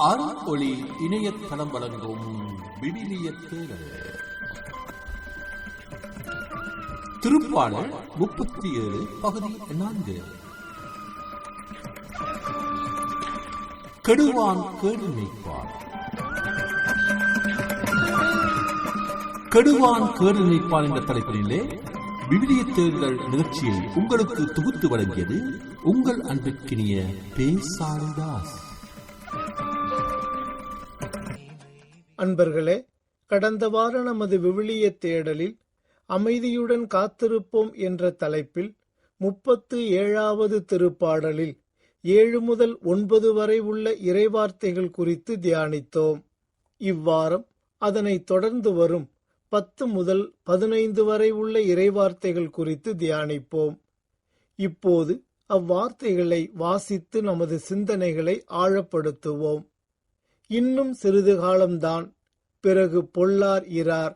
அருள் ஒளி இணையதளம் வழங்கும் விவிலிய தேடல் திருப்பாடல் 37 பகுதி 4. கெடுவான் கேடு நினைப்பான். கெடுவான் கேடு நினைப்பான் என்ற தலைப்பிலே விவிலிய தேடல் நிகழ்ச்சியை உங்களுக்கு தொகுத்து வழங்கியது உங்கள் அன்பிற்கினிய பேசாரிதாஸ். அன்பர்களே, கடந்த வார நமது விவிலிய தேடலில் அமைதியுடன் காத்திருப்போம் என்ற தலைப்பில் 37வது திருப்பாடலில் 7 முதல் 9 வரை உள்ள இறைவார்த்தைகள் குறித்து தியானித்தோம். இவ்வாரம் அதனை தொடர்ந்து வரும் 10 முதல் 15 வரை உள்ள இறைவார்த்தைகள் குறித்து தியானிப்போம். இப்போது அவ்வார்த்தைகளை வாசித்து நமது சிந்தனைகளை ஆழப்படுத்துவோம். இன்னும் சிறிது காலம்தான், பிறகு பொல்லார் இரார்.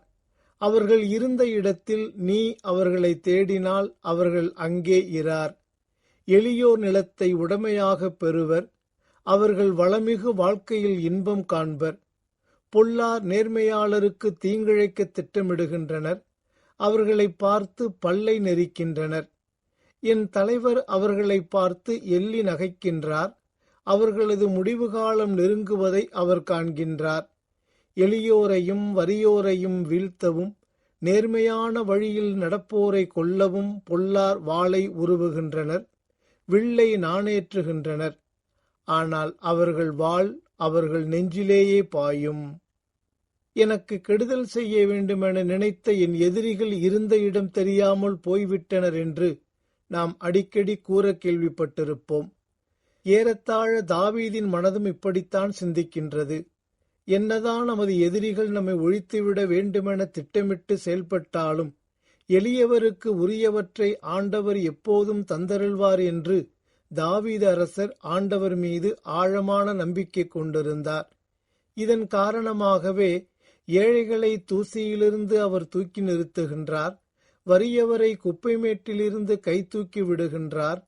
அவர்கள் இருந்த இடத்தில் நீ அவர்களை தேடினால் அவர்கள் அங்கே இரார். எளியோர் நிலத்தை உடைமையாக பெறுவர். அவர்கள் வளமிகு வாழ்க்கையில் இன்பம் காண்பர். பொல்லார் நேர்மையாளருக்கு தீங்கிழைக்க திட்டமிடுகின்றனர். அவர்களை பார்த்து பல்லை நெரிக்கின்றனர். என் தலைவர் அவர்களை பார்த்து எள்ளி நகைக்கின்றார். அவர்களது முடிவு காலம் நெருங்குவதை அவர் காண்கின்றார். எளியோரையும் வறியோரையும் வீழ்த்தவும் நேர்மையான வழியில் நடப்போரை கொல்லவும் பொல்லார் வாளை உருவுகின்றனர், வில்லை நாணேற்றுகின்றனர். ஆனால் அவர்கள் வாள் அவர்கள் நெஞ்சிலேயே பாயும். எனக்கு கெடுதல் செய்ய வேண்டுமென நினைத்த என் எதிரிகள் இருந்த இடம் தெரியாமல் போய்விட்டனர் என்று நாம் அடிக்கடி கூற கேள்விப்பட்டிருப்போம். ஏறத்தாழ தாவீதின் மனதும் இப்படித்தான் சிந்திக்கின்றது. என்னதான் நமது எதிரிகள் நம்மை ஒழித்துவிட வேண்டுமென திட்டமிட்டு செயல்பட்டாலும் எளியவருக்கு உரியவற்றை ஆண்டவர் எப்போதும் தந்தருள்வார் என்று தாவீது அரசர் ஆண்டவர் மீது ஆழமான நம்பிக்கை கொண்டிருந்தார். இதன் காரணமாகவே ஏழைகளை தூசியிலிருந்து அவர் தூக்கி நிறுத்துகின்றார். வறியவரை குப்பைமேட்டிலிருந்து கை தூக்கி விடுகின்றார்.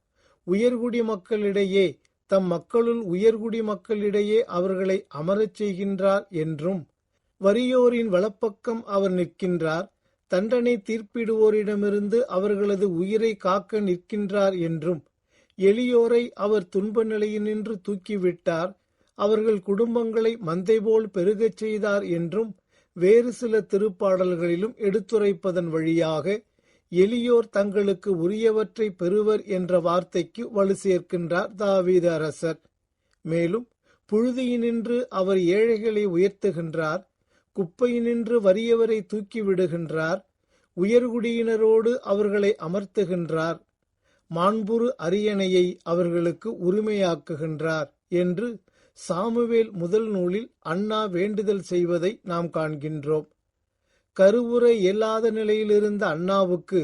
உயர்குடி மக்களிடையே, தம் மக்களுள் உயர்குடி மக்களிடையே அவர்களை அமரச் செய்கின்றார் என்றும், வறியோரின் வலப்பக்கம் அவர் நிற்கின்றார். தண்டனை தீர்ப்பிடுவோரிடமிருந்து அவர்களது உயிரை காக்க நிற்கின்றார் என்றும், எளியோரை அவர் துன்ப நிலையினின்று தூக்கிவிட்டார். அவர்கள் குடும்பங்களை மந்தை போல் பெருகச் செய்தார் என்றும் வேறு சில திருப்பாடல்களிலும் எடுத்துரைப்பதன் வழியாக எளியோர் தங்களுக்கு உரியவற்றை பெறுவர் என்ற வார்த்தைக்கு வலு சேர்க்கின்றார் தாவீது அரசர். மேலும் புழுதியினின்று அவர் ஏழைகளை உயர்த்துகின்றார். குப்பையினின்று வறியவரை தூக்கிவிடுகின்றார். உயர்குடியினரோடு அவர்களை அமர்த்துகின்றார். மாண்புறு அரியணையை அவர்களுக்கு உரிமையாக்குகின்றார் என்று சாமுவேல் முதல் நூலில் அன்னா வேண்டுதல் செய்வதை நாம் காண்கின்றோம். கருவுற இயலாத நிலையிலிருந்த அன்னாவுக்கு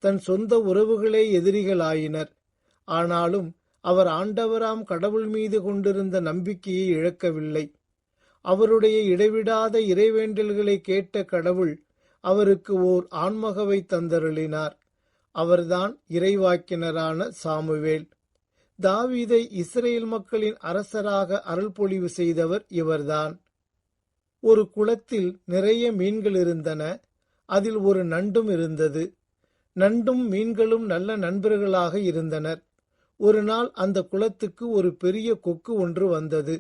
தன் சொந்த உறவுகளே எதிரிகளாயினர். ஆனாலும் அவர் ஆண்டவராம் கடவுள் மீது கொண்டிருந்த நம்பிக்கையை இழக்கவில்லை. அவருடைய இடைவிடாத இறைவேண்டல்களை கேட்ட கடவுள் அவருக்கு ஓர் ஆண்மகவை தந்தருளினார். அவர்தான் இறைவாக்கினரான சாமுவேல். தாவீதை இஸ்ரேல் மக்களின் அரசராக அருள்பொழிவு செய்தவர் இவர்தான். ஒரு குளத்தில் நிறைய மீன்கள் இருந்தன. அதில் ஒரு நண்டும் இருந்தது. நண்டும் மீன்களும் நல்ல நண்பர்களாக இருந்தனர். ஒரு நாள் அந்த குளத்துக்கு ஒரு பெரிய கொக்கு ஒன்று வந்தது.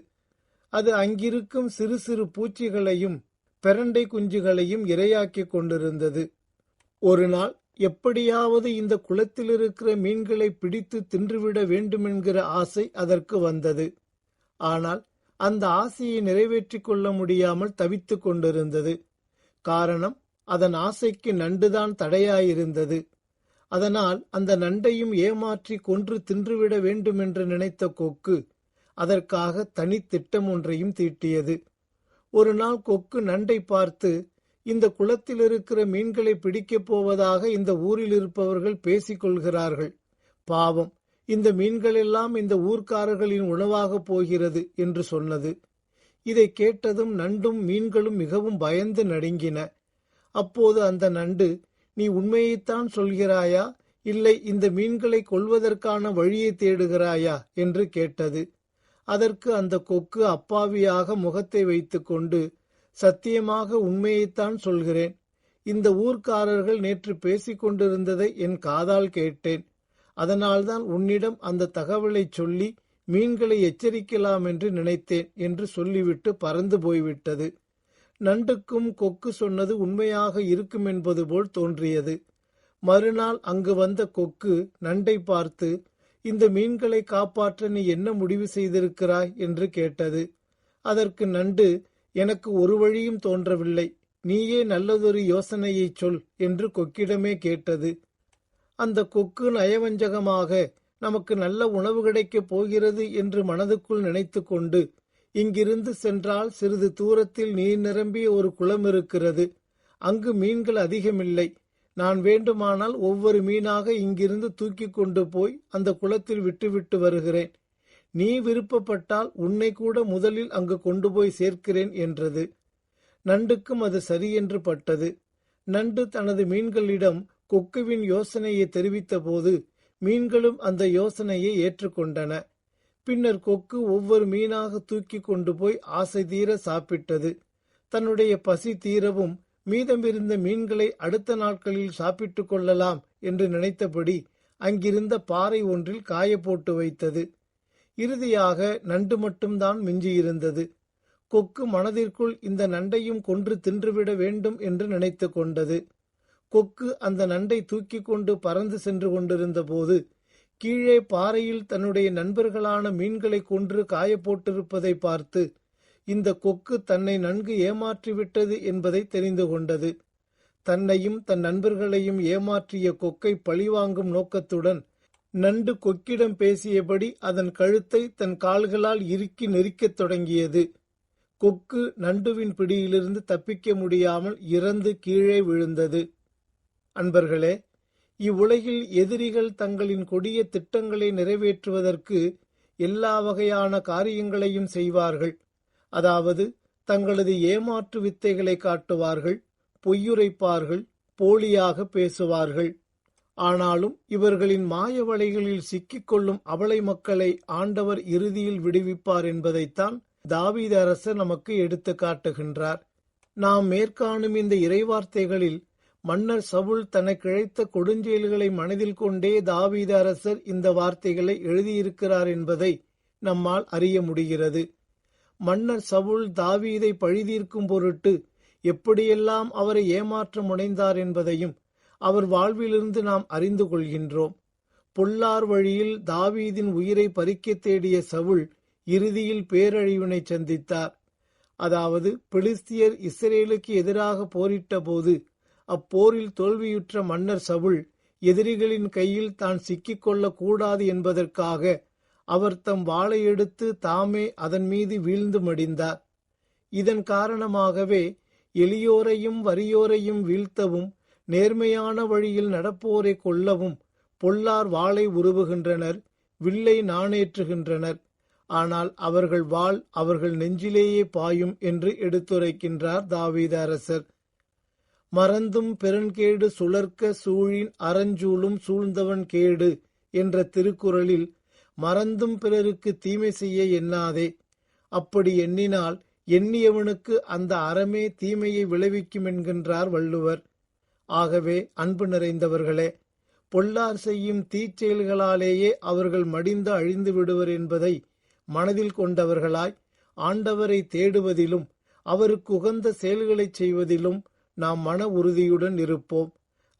அது அங்கிருக்கும் சிறு சிறு பூச்சிகளையும் பெரண்டை குஞ்சுகளையும் இரையாக்கிக் கொண்டிருந்தது. ஒரு நாள் எப்படியாவது இந்த குளத்தில் இருக்கிற மீன்களை பிடித்து தின்றுவிட வேண்டுமென்கிற ஆசை அதற்கு வந்தது. ஆனால் அந்த ஆசையை நிறைவேற்றிக் கொள்ள முடியாமல் தவித்துக் கொண்டிருந்தது. காரணம், அதன் ஆசைக்கு நண்டுதான் தடையாயிருந்தது. அதனால் அந்த நண்டையும் ஏமாற்றி கொன்று தின்றுவிட வேண்டுமென்று நினைத்த கொக்கு அதற்காக தனி திட்டம் ஒன்றையும் தீட்டியது. ஒரு நாள் கொக்கு நண்டை பார்த்து, இந்த குளத்தில் இருக்கிற மீன்களை பிடிக்கப் போவதாக இந்த ஊரில் இருப்பவர்கள் பேசிக் கொள்கிறார்கள். பாவம், இந்த மீன்களெல்லாம் இந்த ஊர்க்காரர்களின் உணவாக போகிறது என்று சொன்னது. இதை கேட்டதும் நண்டும் மீன்களும் மிகவும் பயந்து நடுங்கின. அப்போது அந்த நண்டு, நீ உண்மையைத்தான் சொல்கிறாயா, இல்லை இந்த மீன்களை கொல்வதற்கான வழியை தேடுகிறாயா என்று கேட்டது. அதற்கு அந்த கொக்கு அப்பாவியாக முகத்தை வைத்துக்கொண்டு, சத்தியமாக உண்மையைத்தான் சொல்கிறேன். இந்த ஊர்க்காரர்கள் நேற்று பேசிக் கொண்டிருந்ததை என் காதால் கேட்டேன். அதனால்தான் உன்னிடம் அந்த தகவலை சொல்லி மீன்களை எச்சரிக்கலாம் என்று நினைத்தேன் என்று சொல்லிவிட்டு பறந்து போய்விட்டது. நண்டுக்கும் கொக்கு சொன்னது உண்மையாக இருக்கும் என்பது போல் தோன்றியது. மறுநாள் அங்கு வந்த கொக்கு நண்டை பார்த்து, இந்த மீன்களை காப்பாற்ற நீ என்ன முடிவு செய்திருக்கிறாய் என்று கேட்டது. அதற்கு நண்டு, எனக்கு ஒரு வழியும் தோன்றவில்லை, நீயே நல்லதொரு யோசனையை சொல் என்று கொக்கிடமே கேட்டது. அந்த கொக்கு நயவஞ்சகமாக, நமக்கு நல்ல உணவு கிடைக்கப் போகிறது என்று மனதுக்குள் நினைத்து கொண்டு, இங்கிருந்து சென்றால் சிறிது தூரத்தில் நீர் நிரம்பிய ஒரு குளம் இருக்கிறது. அங்கு மீன்கள் அதிகமில்லை. நான் வேண்டுமானால் ஒவ்வொரு மீனாக இங்கிருந்து தூக்கி கொண்டு போய் அந்த குளத்தில் விட்டுவிட்டு வருகிறேன். நீ விருப்பப்பட்டால் உன்னை கூட முதலில் அங்கு கொண்டு போய் சேர்க்கிறேன் என்றது. நண்டுக்கும் அது சரியென்று பட்டது. நண்டு தனது மீன்களிடம் கொக்குவின் யோசனையை தெரிவித்த போது மீன்களும் அந்த யோசனையை ஏற்றுக்கொண்டன. பின்னர் கொக்கு ஒவ்வொரு மீனாக தூக்கி கொண்டு போய் ஆசை தீர சாப்பிட்டது. தன்னுடைய பசி தீரவும் மீதமிருந்த மீன்களை அடுத்த நாட்களில் சாப்பிட்டுக் கொள்ளலாம் என்று நினைத்தபடி அங்கிருந்த பாறை ஒன்றில் காய போட்டு வைத்தது. இறுதியாக நண்டு மட்டும்தான் மிஞ்சியிருந்தது. கொக்கு மனதிற்குள் இந்த நண்டையும் கொன்று தின்றுவிட வேண்டும் என்று நினைத்து கொண்டது. கொக்கு அந்த நண்டை தூக்கி கொண்டு பறந்து சென்று கொண்டிருந்த போது கீழே பாறையில் தன்னுடைய நண்பர்களான மீன்களை கொன்று காயப்போட்டிருப்பதை பார்த்து இந்த கொக்கு தன்னை நன்கு ஏமாற்றிவிட்டது என்பதை தெரிந்து கொண்டது. தன்னையும் தன் நண்பர்களையும் ஏமாற்றிய கொக்கை பழிவாங்கும் நோக்கத்துடன் நண்டு கொக்கிடம் பேசியபடி அதன் கழுத்தை தன் கால்களால் இறுக்கி நெரிக்கத் தொடங்கியது. கொக்கு நண்டுவின் பிடியிலிருந்து தப்பிக்க முடியாமல் இறந்து கீழே விழுந்தது. அன்பர்களே, இவ்வுலகில் எதிரிகள் தங்களின் கொடிய திட்டங்களை நிறைவேற்றுவதற்கு எல்லா வகையான காரியங்களையும் செய்வார்கள். அதாவது தங்களது ஏமாற்று வித்தைகளை காட்டுவார்கள், பொய்யுரைப்பார்கள், போலியாக பேசுவார்கள். ஆனாலும் இவர்களின் மாய வலைகளில் சிக்கிக்கொள்ளும் அபலை மக்களை ஆண்டவர் இறுதியில் விடுவிப்பார் என்பதைத்தான் தாவீது அரசர் நமக்கு எடுத்து காட்டுகின்றார். நாம் மேற்காணும் இந்த இறைவார்த்தைகளில் மன்னர் சவுல் தனக்கு இழைத்த கொடுஞ்செயல்களை மனதில் கொண்டே தாவீது அரசர் இந்த வார்த்தைகளை எழுதியிருக்கிறார் என்பதை நம்மால் அறிய முடிகிறது. மன்னர் சவுல் தாவீதை பழிதீர்க்கும் பொருட்டு எப்படியெல்லாம் அவரை ஏமாற்ற முனைந்தார் என்பதையும் அவர் வாழ்விலிருந்து நாம் அறிந்து கொள்கின்றோம். பொல்லார் வழியில் தாவீதின் உயிரை பறிக்க தேடிய சவுல் இறுதியில் பேரழிவினை சந்தித்தார். அதாவது பெலிஸ்தியர் இஸ்ரேலுக்கு எதிராக போரிட்ட போது அப்போரில் தோல்வியுற்ற மன்னர் சவுல் எதிரிகளின் கையில் தான் சிக்கிக்கொள்ளக் கூடாது என்பதற்காக அவர் தம் வாளை எடுத்து தாமே அதன் மீது வீழ்ந்து மடிந்தார். இதன் காரணமாகவே எளியோரையும் வறியோரையும் வீழ்த்தவும் நேர்மையான வழியில் நடப்போரை கொல்லவும் பொல்லார் வாளை உருவுகின்றனர், வில்லை நாணேற்றுகின்றனர். ஆனால் அவர்கள் வாள் அவர்கள் நெஞ்சிலேயே பாயும் என்று எடுத்துரைக்கின்றார் தாவீது அரசர். மறந்தும் பெருங்கேடு சுழற்க சூழின் அறஞ்சூழும் சூழ்ந்தவன் கேடு என்ற திருக்குறளில் மறந்தும் பிறருக்கு தீமை செய்ய எண்ணாதே, அப்படி எண்ணினால் எண்ணியவனுக்கு அந்த அறமே தீமையை விளைவிக்கும் என்கின்றார் வள்ளுவர். ஆகவே அன்பு நிறைந்தவர்களே, பொல்லார் செய்யும் தீச்செயல்களாலேயே அவர்கள் மடிந்து அழிந்து விடுவர் என்பதை மனதில் கொண்டவர்களாய் ஆண்டவரை தேடுவதிலும் அவருக்கு உகந்த செயல்களைச் செய்வதிலும் நாம் மன உறுதியுடன் இருப்போம்.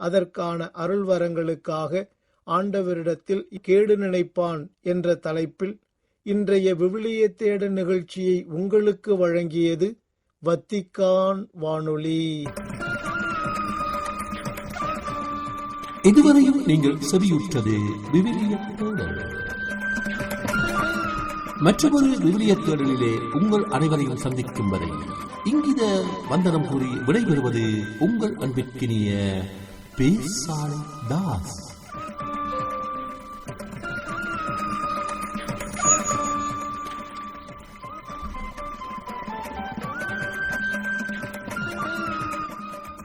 அதற்கான அருள் வரங்களுக்காக ஆண்டவரிடத்தில் கேடு நினைப்பான் என்ற தலைப்பில் இன்றைய விவிலிய தேட நிகழ்ச்சியை உங்களுக்கு வழங்கியது வத்திக்கான் வானொலி. இதுவரையும் நீங்கள் செவியுற்றது விவிலிய தேடல். மற்றொரு விவிலிய தேடலிலே உங்கள் அனைவரையும் சந்திக்கும் வரை இங்கித வந்தனம் கூறி விடைபெறுவது உங்கள் அன்பிற்கினிய பேசாலை தாஸ்.